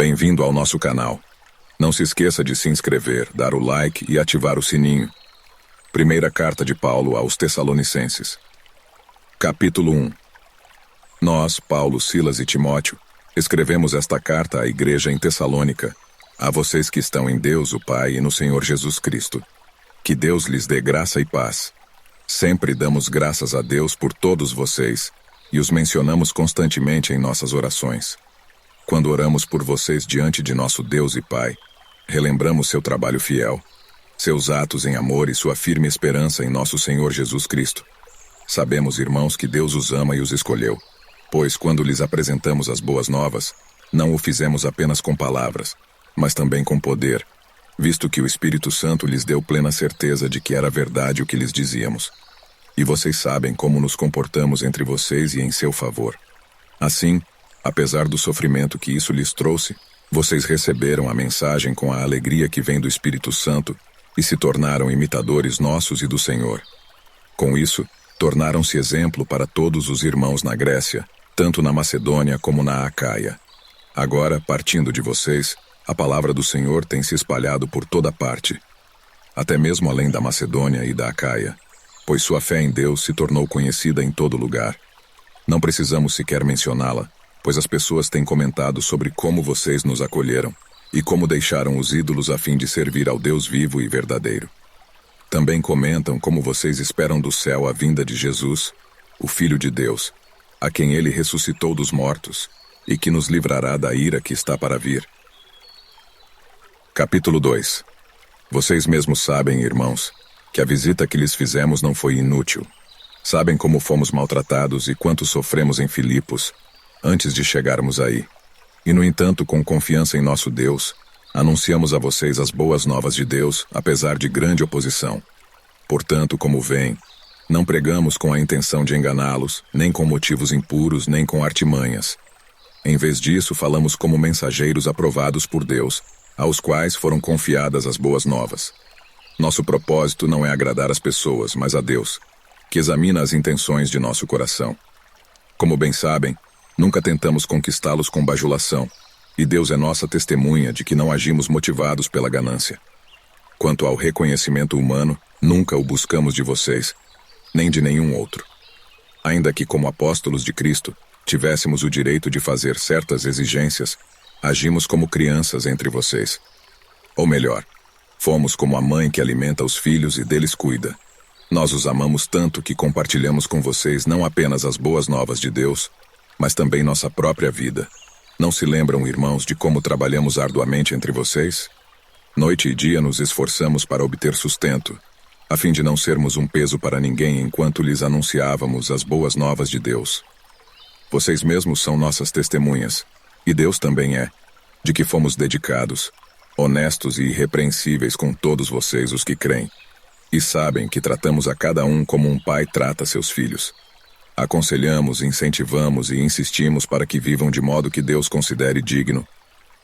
Bem-vindo ao nosso canal. Não se esqueça de se inscrever, dar o like e ativar o sininho. Primeira carta de Paulo aos Tessalonicenses. Capítulo 1. Nós, Paulo, Silas e Timóteo, escrevemos esta carta à igreja em Tessalônica, a vocês que estão em Deus, o Pai, e no Senhor Jesus Cristo. Que Deus lhes dê graça e paz. Sempre damos graças a Deus por todos vocês, e os mencionamos constantemente em nossas orações. Quando oramos por vocês diante de nosso Deus e Pai, relembramos seu trabalho fiel, seus atos em amor e sua firme esperança em nosso Senhor Jesus Cristo. Sabemos, irmãos, que Deus os ama e os escolheu, pois quando lhes apresentamos as boas novas, não o fizemos apenas com palavras, mas também com poder, visto que o Espírito Santo lhes deu plena certeza de que era verdade o que lhes dizíamos. E vocês sabem como nos comportamos entre vocês e em seu favor. Assim, apesar do sofrimento que isso lhes trouxe, vocês receberam a mensagem com a alegria que vem do Espírito Santo e se tornaram imitadores nossos e do Senhor. Com isso, tornaram-se exemplo para todos os irmãos na Grécia, tanto na Macedônia como na Acaia. Agora, partindo de vocês, a palavra do Senhor tem se espalhado por toda parte, até mesmo além da Macedônia e da Acaia, pois sua fé em Deus se tornou conhecida em todo lugar. Não precisamos sequer mencioná-la, pois as pessoas têm comentado sobre como vocês nos acolheram e como deixaram os ídolos a fim de servir ao Deus vivo e verdadeiro. Também comentam como vocês esperam do céu a vinda de Jesus, o Filho de Deus, a quem ele ressuscitou dos mortos e que nos livrará da ira que está para vir. Capítulo 2. Vocês mesmos sabem, irmãos, que a visita que lhes fizemos não foi inútil. Sabem como fomos maltratados e quanto sofremos em Filipos, antes de chegarmos aí. E, no entanto, com confiança em nosso Deus, anunciamos a vocês as boas novas de Deus, apesar de grande oposição. Portanto, como veem, não pregamos com a intenção de enganá-los, nem com motivos impuros, nem com artimanhas. Em vez disso, falamos como mensageiros aprovados por Deus, aos quais foram confiadas as boas novas. Nosso propósito não é agradar as pessoas, mas a Deus, que examina as intenções de nosso coração. Como bem sabem, nunca tentamos conquistá-los com bajulação, e Deus é nossa testemunha de que não agimos motivados pela ganância. Quanto ao reconhecimento humano, nunca o buscamos de vocês, nem de nenhum outro. Ainda que, como apóstolos de Cristo, tivéssemos o direito de fazer certas exigências, agimos como crianças entre vocês. Ou melhor, fomos como a mãe que alimenta os filhos e deles cuida. Nós os amamos tanto que compartilhamos com vocês não apenas as boas novas de Deus, mas também nossa própria vida. Não se lembram, irmãos, de como trabalhamos arduamente entre vocês? Noite e dia nos esforçamos para obter sustento, a fim de não sermos um peso para ninguém enquanto lhes anunciávamos as boas novas de Deus. Vocês mesmos são nossas testemunhas, e Deus também é, de que fomos dedicados, honestos e irrepreensíveis com todos vocês os que creem, e sabem que tratamos a cada um como um pai trata seus filhos. Aconselhamos, incentivamos e insistimos para que vivam de modo que Deus considere digno,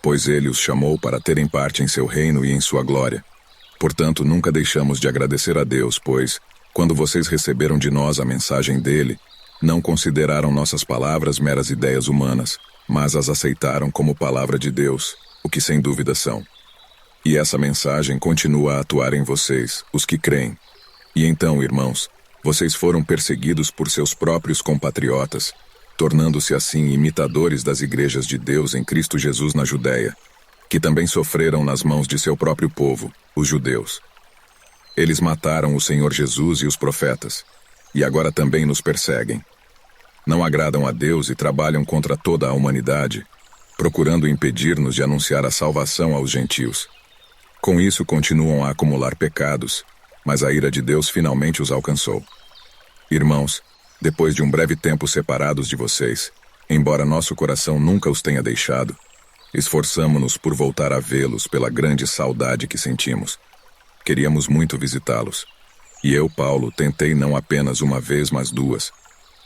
pois Ele os chamou para terem parte em seu reino e em sua glória. Portanto, nunca deixamos de agradecer a Deus, pois, quando vocês receberam de nós a mensagem dele, não consideraram nossas palavras meras ideias humanas, mas as aceitaram como palavra de Deus, o que sem dúvida são. E essa mensagem continua a atuar em vocês, os que creem. E então, irmãos, vocês foram perseguidos por seus próprios compatriotas, tornando-se assim imitadores das igrejas de Deus em Cristo Jesus na Judéia, que também sofreram nas mãos de seu próprio povo, os judeus. Eles mataram o Senhor Jesus e os profetas, e agora também nos perseguem. Não agradam a Deus e trabalham contra toda a humanidade, procurando impedir-nos de anunciar a salvação aos gentios. Com isso continuam a acumular pecados, mas a ira de Deus finalmente os alcançou. Irmãos, depois de um breve tempo separados de vocês, embora nosso coração nunca os tenha deixado, esforçamo-nos por voltar a vê-los pela grande saudade que sentimos. Queríamos muito visitá-los. E eu, Paulo, tentei não apenas uma vez, mas duas.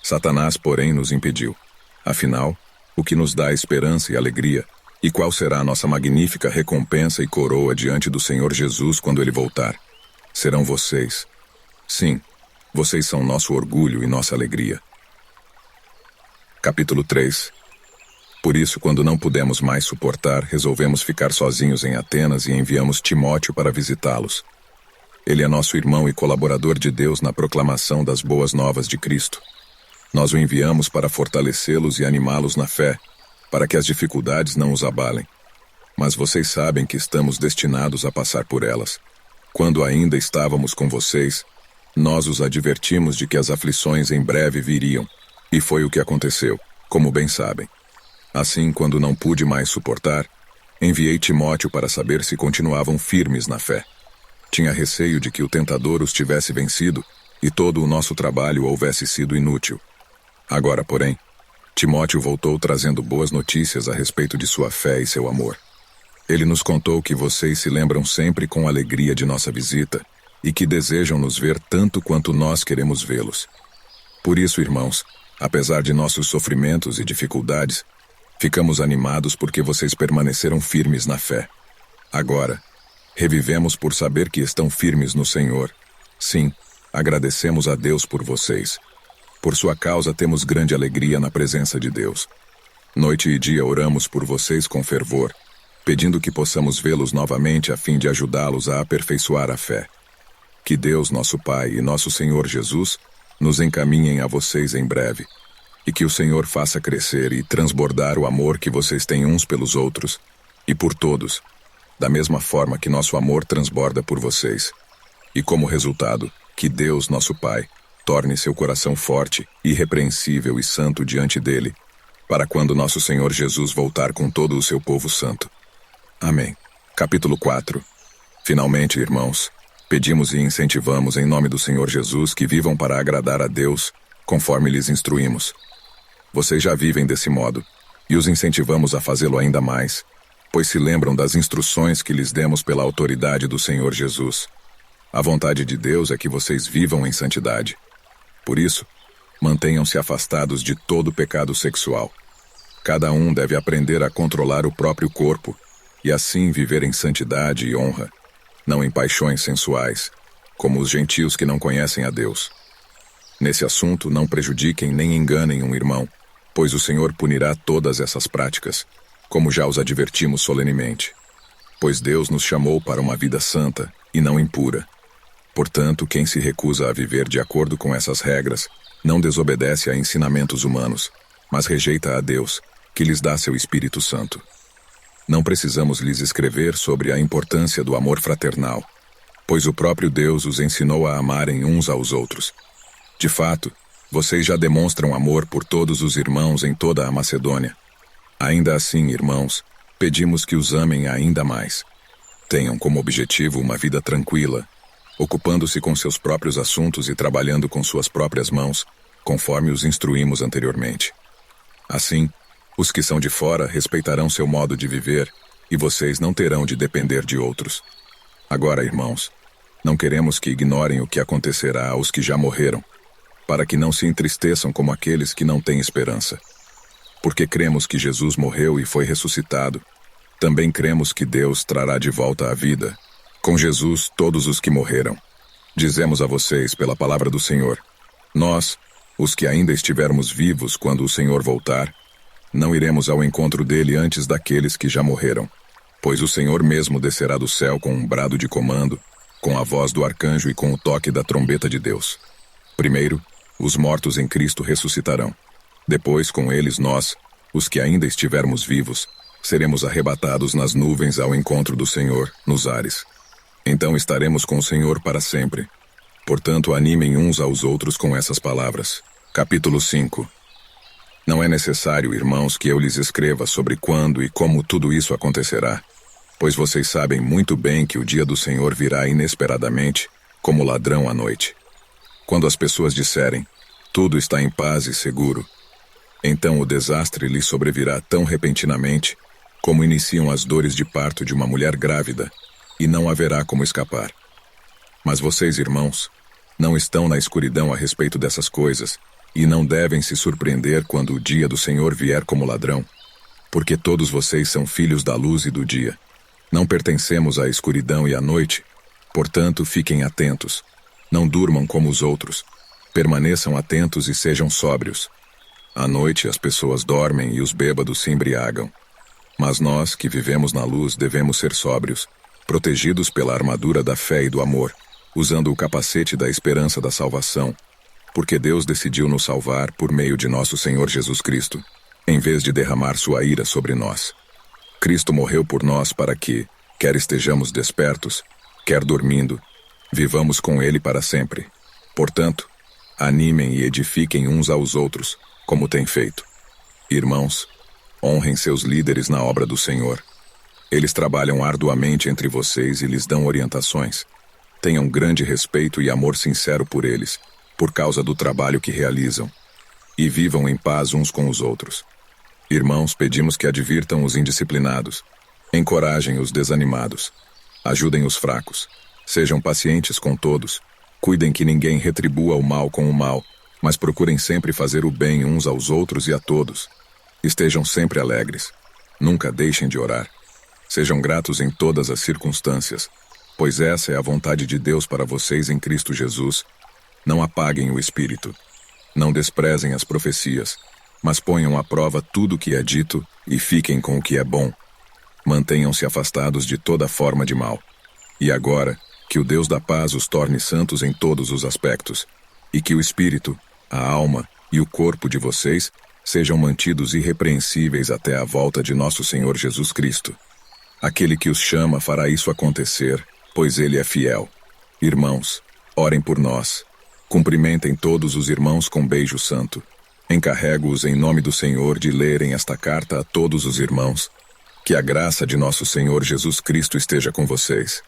Satanás, porém, nos impediu. Afinal, o que nos dá esperança e alegria, e qual será a nossa magnífica recompensa e coroa diante do Senhor Jesus quando ele voltar? Serão vocês. Sim, vocês são nosso orgulho e nossa alegria. Capítulo 3. Por isso, quando não pudemos mais suportar, resolvemos ficar sozinhos em Atenas e enviamos Timóteo para visitá-los. Ele é nosso irmão e colaborador de Deus na proclamação das boas novas de Cristo. Nós o enviamos para fortalecê-los e animá-los na fé, para que as dificuldades não os abalem. Mas vocês sabem que estamos destinados a passar por elas. Quando ainda estávamos com vocês, nós os advertimos de que as aflições em breve viriam, e foi o que aconteceu, como bem sabem. Assim, quando não pude mais suportar, enviei Timóteo para saber se continuavam firmes na fé. Tinha receio de que o tentador os tivesse vencido e todo o nosso trabalho houvesse sido inútil. Agora, porém, Timóteo voltou trazendo boas notícias a respeito de sua fé e seu amor. Ele nos contou que vocês se lembram sempre com alegria de nossa visita e que desejam nos ver tanto quanto nós queremos vê-los. Por isso, irmãos, apesar de nossos sofrimentos e dificuldades, ficamos animados porque vocês permaneceram firmes na fé. Agora, revivemos por saber que estão firmes no Senhor. Sim, agradecemos a Deus por vocês. Por sua causa temos grande alegria na presença de Deus. Noite e dia oramos por vocês com fervor, pedindo que possamos vê-los novamente a fim de ajudá-los a aperfeiçoar a fé. Que Deus, nosso Pai e nosso Senhor Jesus, nos encaminhem a vocês em breve, e que o Senhor faça crescer e transbordar o amor que vocês têm uns pelos outros, e por todos, da mesma forma que nosso amor transborda por vocês. E como resultado, que Deus, nosso Pai, torne seu coração forte, irrepreensível e santo diante dele, para quando nosso Senhor Jesus voltar com todo o seu povo santo. Amém. Capítulo 4. Finalmente, irmãos, pedimos e incentivamos em nome do Senhor Jesus que vivam para agradar a Deus, conforme lhes instruímos. Vocês já vivem desse modo, e os incentivamos a fazê-lo ainda mais, pois se lembram das instruções que lhes demos pela autoridade do Senhor Jesus. A vontade de Deus é que vocês vivam em santidade. Por isso, mantenham-se afastados de todo pecado sexual. Cada um deve aprender a controlar o próprio corpo, e assim viver em santidade e honra, não em paixões sensuais, como os gentios que não conhecem a Deus. Nesse assunto, não prejudiquem nem enganem um irmão, pois o Senhor punirá todas essas práticas, como já os advertimos solenemente. Pois Deus nos chamou para uma vida santa e não impura. Portanto, quem se recusa a viver de acordo com essas regras, não desobedece a ensinamentos humanos, mas rejeita a Deus, que lhes dá seu Espírito Santo. Não precisamos lhes escrever sobre a importância do amor fraternal, pois o próprio Deus os ensinou a amarem uns aos outros. De fato, vocês já demonstram amor por todos os irmãos em toda a Macedônia. Ainda assim, irmãos, pedimos que os amem ainda mais. Tenham como objetivo uma vida tranquila, ocupando-se com seus próprios assuntos e trabalhando com suas próprias mãos, conforme os instruímos anteriormente. Assim, os que são de fora respeitarão seu modo de viver, e vocês não terão de depender de outros. Agora, irmãos, não queremos que ignorem o que acontecerá aos que já morreram, para que não se entristeçam como aqueles que não têm esperança. Porque cremos que Jesus morreu e foi ressuscitado, também cremos que Deus trará de volta à vida, com Jesus, todos os que morreram. Dizemos a vocês, pela palavra do Senhor, nós, os que ainda estivermos vivos quando o Senhor voltar, não iremos ao encontro dele antes daqueles que já morreram, pois o Senhor mesmo descerá do céu com um brado de comando, com a voz do arcanjo e com o toque da trombeta de Deus. Primeiro, os mortos em Cristo ressuscitarão. Depois, com eles nós, os que ainda estivermos vivos, seremos arrebatados nas nuvens ao encontro do Senhor, nos ares. Então estaremos com o Senhor para sempre. Portanto, animem uns aos outros com essas palavras. Capítulo 5. Não é necessário, irmãos, que eu lhes escreva sobre quando e como tudo isso acontecerá, pois vocês sabem muito bem que o dia do Senhor virá inesperadamente, como ladrão à noite. Quando as pessoas disserem, tudo está em paz e seguro, então o desastre lhes sobrevirá tão repentinamente, como iniciam as dores de parto de uma mulher grávida, e não haverá como escapar. Mas vocês, irmãos, não estão na escuridão a respeito dessas coisas, e não devem se surpreender quando o dia do Senhor vier como ladrão, porque todos vocês são filhos da luz e do dia. Não pertencemos à escuridão e à noite, portanto fiquem atentos. Não durmam como os outros. Permaneçam atentos e sejam sóbrios. À noite as pessoas dormem e os bêbados se embriagam. Mas nós, que vivemos na luz, devemos ser sóbrios, protegidos pela armadura da fé e do amor, usando o capacete da esperança da salvação, porque Deus decidiu nos salvar por meio de nosso Senhor Jesus Cristo, em vez de derramar sua ira sobre nós. Cristo morreu por nós para que, quer estejamos despertos, quer dormindo, vivamos com Ele para sempre. Portanto, animem e edifiquem uns aos outros, como têm feito. Irmãos, honrem seus líderes na obra do Senhor. Eles trabalham arduamente entre vocês e lhes dão orientações. Tenham grande respeito e amor sincero por eles, por causa do trabalho que realizam. E vivam em paz uns com os outros. Irmãos, pedimos que advirtam os indisciplinados, encorajem os desanimados, ajudem os fracos, sejam pacientes com todos, cuidem que ninguém retribua o mal com o mal, mas procurem sempre fazer o bem uns aos outros e a todos. Estejam sempre alegres, nunca deixem de orar. Sejam gratos em todas as circunstâncias, pois essa é a vontade de Deus para vocês em Cristo Jesus. Não apaguem o espírito, não desprezem as profecias, mas ponham à prova tudo o que é dito e fiquem com o que é bom. Mantenham-se afastados de toda forma de mal. E agora, que o Deus da paz os torne santos em todos os aspectos, e que o espírito, a alma e o corpo de vocês sejam mantidos irrepreensíveis até a volta de nosso Senhor Jesus Cristo. Aquele que os chama fará isso acontecer, pois Ele é fiel. Irmãos, orem por nós. Cumprimentem todos os irmãos com beijo santo. Encarrego-os em nome do Senhor de lerem esta carta a todos os irmãos. Que a graça de nosso Senhor Jesus Cristo esteja com vocês.